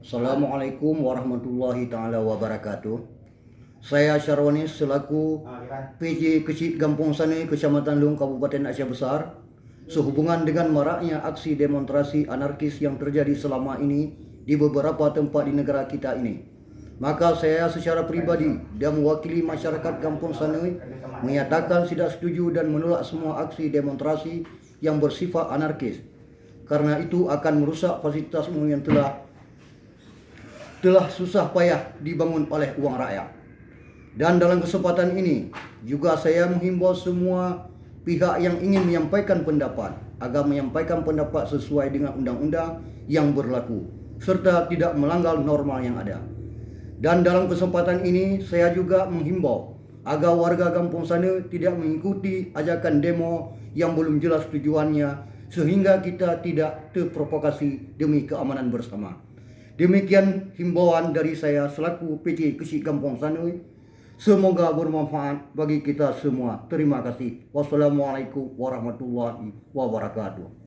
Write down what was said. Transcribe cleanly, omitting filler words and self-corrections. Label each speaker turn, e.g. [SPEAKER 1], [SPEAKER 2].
[SPEAKER 1] Assalamualaikum warahmatullahi taala wabarakatuh. Saya Syarwani selaku PJ Kecil Gampong Sane, Kecamatan Lung, Kabupaten Aceh Besar, sehubungan dengan maraknya aksi demonstrasi anarkis yang terjadi selama ini di beberapa tempat di negara kita ini. Maka saya secara pribadi dan mewakili masyarakat Kampung Sane menyatakan tidak setuju dan menolak semua aksi demonstrasi yang bersifat anarkis, karena itu akan merusak fasilitas umum yang telah susah payah dibangun oleh uang rakyat. Dan dalam kesempatan ini juga saya menghimbau semua pihak yang ingin menyampaikan pendapat agar menyampaikan pendapat sesuai dengan undang-undang yang berlaku serta tidak melanggar norma yang ada. Dan dalam kesempatan ini saya juga menghimbau agar warga Kampung Sane tidak mengikuti ajakan demo yang belum jelas tujuannya, sehingga kita tidak terprovokasi demi keamanan bersama. Demikian himbauan dari saya selaku PJ Kecil Kampung Sane. Semoga bermanfaat bagi kita semua. Terima kasih. Wassalamualaikum warahmatullahi wabarakatuh.